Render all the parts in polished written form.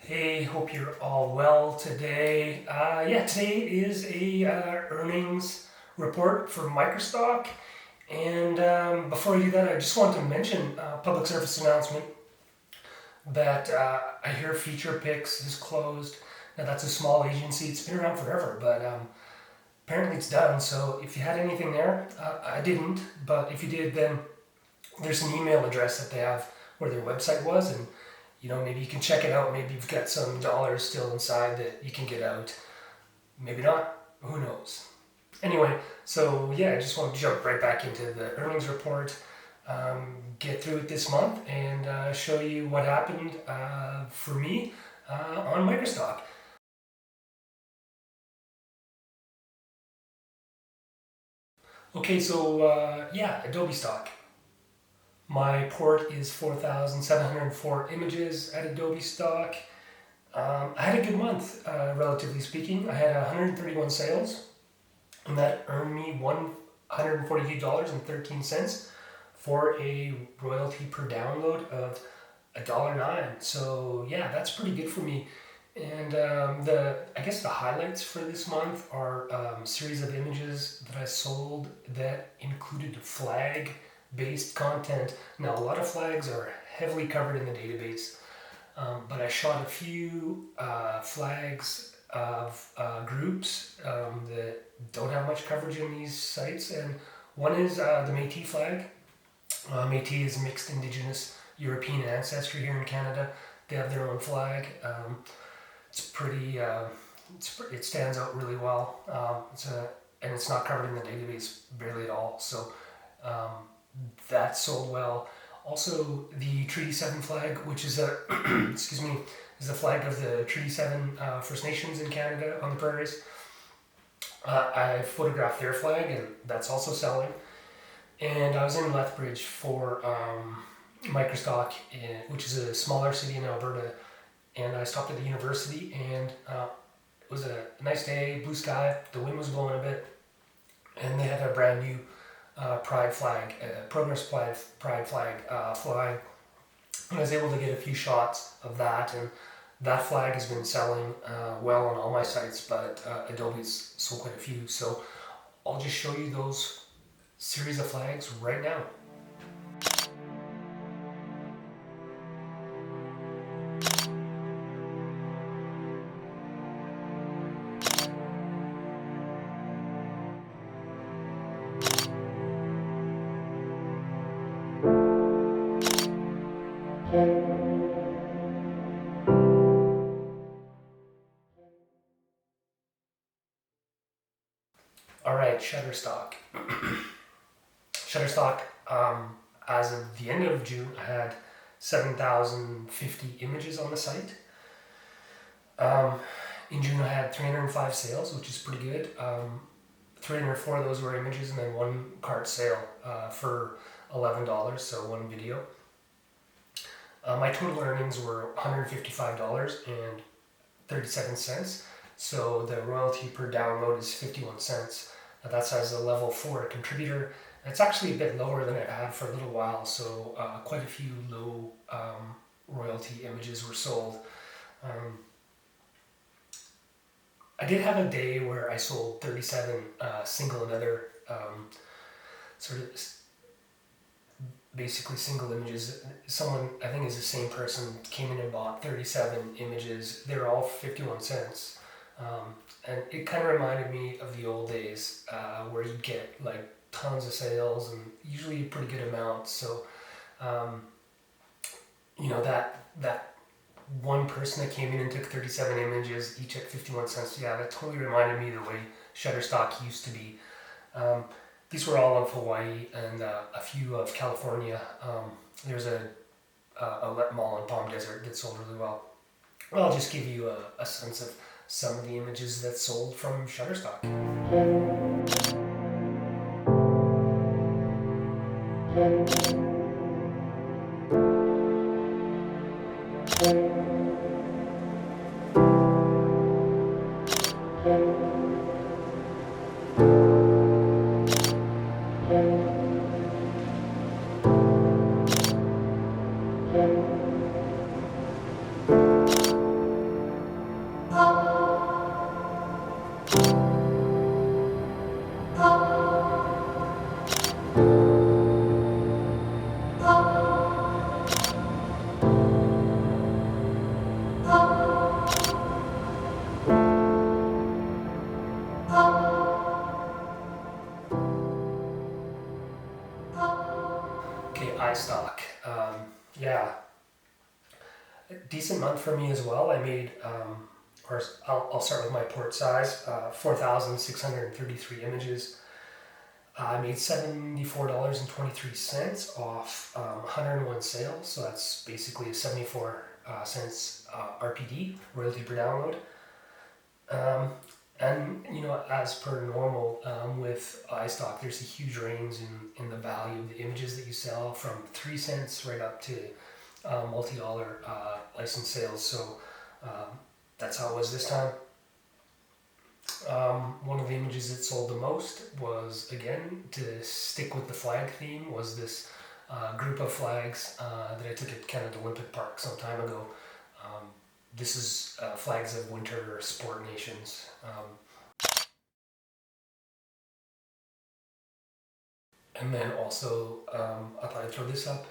Hey, hope you're all well today. Today is a earnings report for Microstock. And before I do that, I just wanted to mention public service announcement that I hear Feature Picks is closed. Now that's a small agency. It's been around forever, but apparently it's done. So if you had anything there, I didn't. But if you did, then there's an email address that they have where their website was, and maybe you can check it out. Maybe you've got some dollars still inside that you can get out. Maybe not. Who knows? Anyway, so yeah, I just want to jump right back into the earnings report, get through it this month, and show you what happened for me on Microstock. Okay, so Adobe Stock. My port is 4,704 images at Adobe Stock. I had a good month, relatively speaking. I had 131 sales, and that earned me $142.13 for a royalty per download of $1.09. So yeah, that's pretty good for me. And I guess the highlights for this month are a series of images that I sold that included flag-based content. Now, a lot of flags are heavily covered in the database, but I shot a few flags of groups that don't have much coverage in these sites, and one is the Métis flag. Métis is mixed Indigenous European ancestry here in Canada. They have their own flag. It's pretty. It stands out really well. And it's not covered in the database barely at all. So that sold well. Also, the Treaty 7 flag, which is a excuse me, is the flag of the Treaty 7 First Nations in Canada on the prairies. I photographed their flag, and that's also selling. And I was in Lethbridge for Microstock, which is a smaller city in Alberta. And I stopped at the university, and it was a nice day, blue sky, the wind was blowing a bit, and they had a brand new pride flag, Progress Pride flag flying. And I was able to get a few shots of that, and that flag has been selling well on all my sites, but Adobe's sold quite a few. So I'll just show you those series of flags right now. All right, Shutterstock. Shutterstock, as of the end of June, I had 7,050 images on the site. In June, I had 305 sales, which is pretty good. 304 of those were images, and then one cart sale for $11, so one video. My total earnings were $155.37. So the royalty per download is 51 cents. Now that's as a level 4 contributor. It's actually a bit lower than it had for a little while, so quite a few low royalty images were sold. I did have a day where I sold 37 single and other sort of basically single images. Someone, I think is the same person, came in and bought 37 images. They were all 51 cents. And it kind of reminded me of the old days where you'd get like tons of sales and usually a pretty good amount. So, that one person that came in and took 37 images, each at 51 cents. Yeah, that totally reminded me of the way Shutterstock used to be. These were all of Hawaii and a few of California. There's a outlet mall in Palm Desert that sold really well. Well, I'll just give you a sense of some of the images that sold from Shutterstock. Yeah, a decent month for me as well. I made, or I'll start with my port size, 4,633 images. I made $74.23 off 101 sales, so that's basically a 74 cents RPD, royalty per download. Um, and as per normal with iStock, there's a huge range in the value of the images that you sell, from 3 cents right up to multi-dollar license sales. So that's how it was this time. One of the images that sold the most was, again, to stick with the flag theme, was this group of flags that I took at Canada Olympic Park some time ago. This is flags of winter sport nations. And then also, I thought I'd throw this up.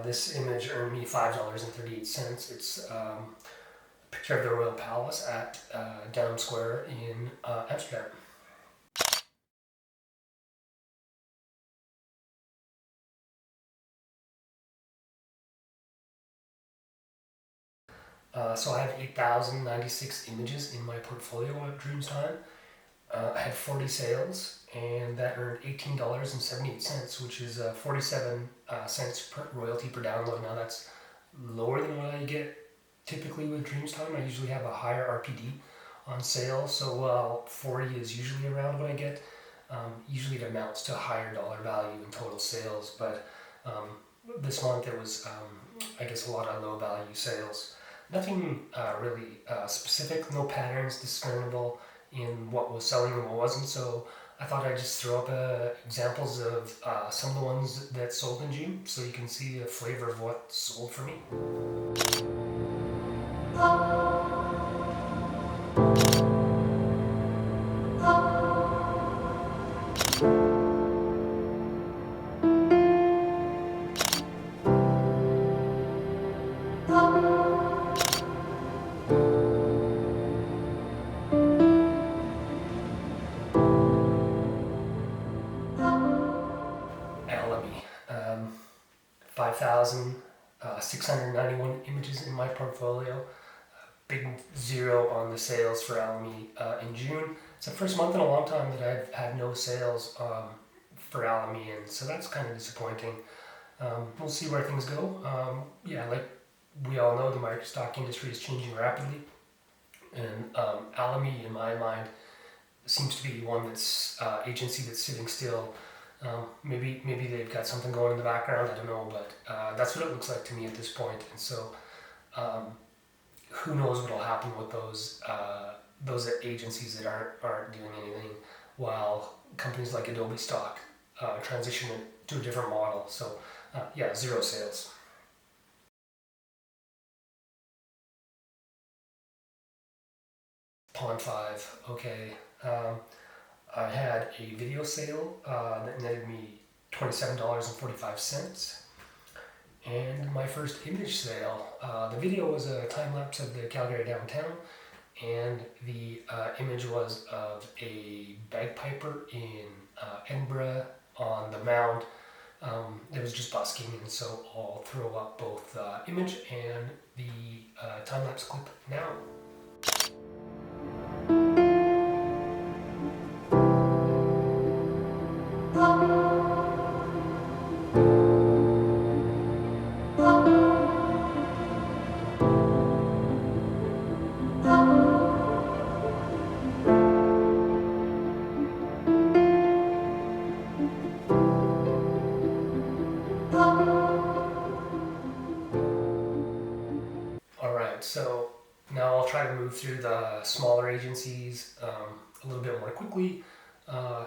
This image earned me $5.38. It's a picture of the Royal Palace at Dam Square in Amsterdam. So I have 8,096 images in my portfolio at Dreamstime. I had 40 sales, and that earned $18.78, which is 47 cents per royalty per download. Now that's lower than what I get typically with Dreamstime. I usually have a higher RPD on sale, so while 40 is usually around what I get, usually it amounts to a higher dollar value in total sales. But this month it was, I guess, a lot of low value sales. Nothing really specific, no patterns discernible in what was selling and what wasn't. So I thought I'd just throw up examples of some of the ones that sold in June, so you can see a flavor of what sold for me. Alamy, 5,691 images in my portfolio. Big zero on the sales for Alamy in June. It's the first month in a long time that I've had no sales for Alamy, and so that's kind of disappointing. We'll see where things go. Yeah, like we all know, the Microstock industry is changing rapidly, and Alamy, in my mind, seems to be one that's agency that's sitting still. Maybe they've got something going in the background. I don't know, but that's what it looks like to me at this point. And so, who knows what'll happen with those agencies that aren't doing anything, while companies like Adobe Stock transition it to a different model. So, yeah, zero sales. Pond 5, okay. I had a video sale that netted me $27.45. And my first image sale, the video was a time lapse of the Calgary downtown, and the image was of a bagpiper in Edinburgh on the Mound. It was just busking, and so I'll throw up both the image and the time lapse clip now. Alright, so now I'll try to move through the smaller agencies a little bit more quickly.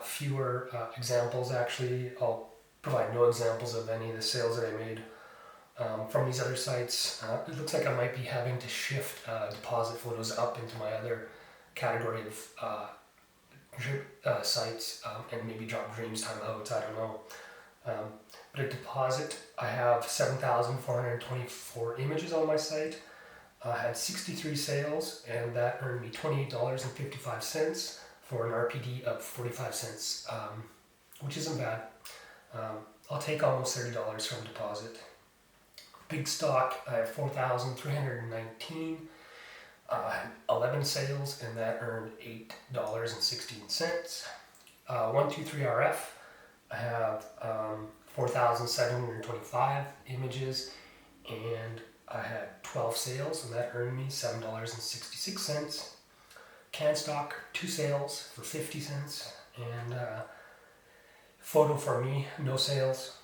Fewer examples, actually. I'll provide no examples of any of the sales that I made from these other sites. It looks like I might be having to shift deposit photos up into my other category of sites and maybe drop Dreamstime out, I don't know. But at deposit, I have 7,424 images on my site. I had 63 sales, and that earned me $28.55 for an RPD of 45 cents, which isn't bad. I'll take almost $30 from deposit. Big stock, I have 4,319. I had 11 sales, and that earned $8.16. 123RF, I have 4,725 images, and I had 12 sales, and that earned me $7.66. Canstock, 2 sales for 50 cents, and Photo for Me, no sales.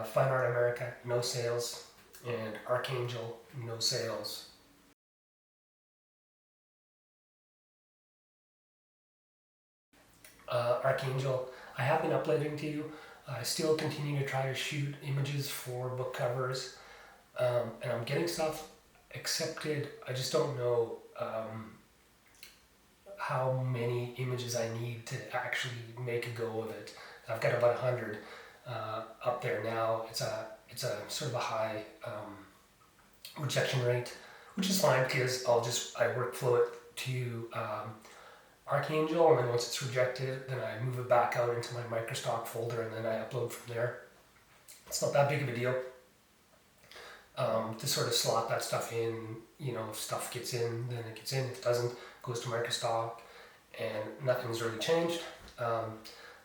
Fine Art America, no sales, and Archangel, no sales. Archangel, I have been uploading to you. I still continue to try to shoot images for book covers, and I'm getting stuff accepted. I just don't know how many images I need to actually make a go of it. I've got about 100 up there now. It's a sort of a high rejection rate, which is fine because I workflow it to Archangel, and then once it's rejected, then I move it back out into my Microstock folder, and then I upload from there. It's not that big of a deal to sort of slot that stuff in. If stuff gets in, then it gets in. If it doesn't, it goes to Microstock, and nothing's really changed.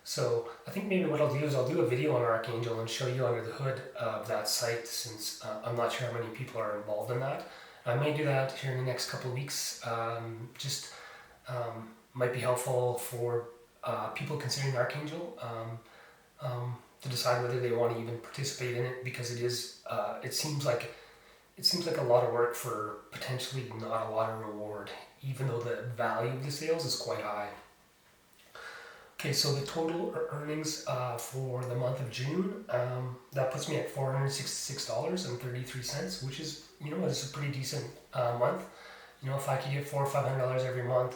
So I think maybe what I'll do is I'll do a video on Archangel and show you under the hood of that site, since I'm not sure how many people are involved in that. I may do that here in the next couple of weeks. Might be helpful for people considering Archangel to decide whether they want to even participate in it, because it seems like a lot of work for potentially not a lot of reward, even though the value of the sales is quite high. Okay, so the total earnings for the month of June, that puts me at $466.33, which is, it's a pretty decent month. If I could get $400 or $500 every month,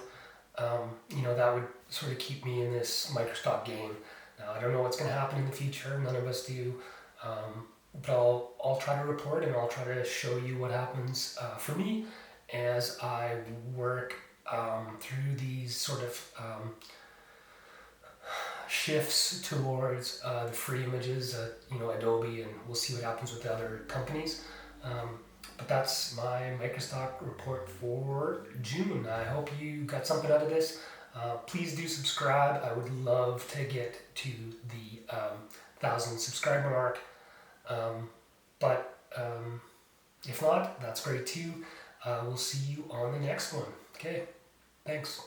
that would sort of keep me in this Microstock game. Now, I don't know what's going to happen in the future. None of us do. But I'll try to report, and I'll try to show you what happens for me as I work through these sort of shifts towards the free images, Adobe, and we'll see what happens with the other companies. But that's my Microstock report for June. I hope you got something out of this. Please do subscribe. I would love to get to the 1,000 subscriber mark. But if not, that's great too. We'll see you on the next one. Okay, thanks.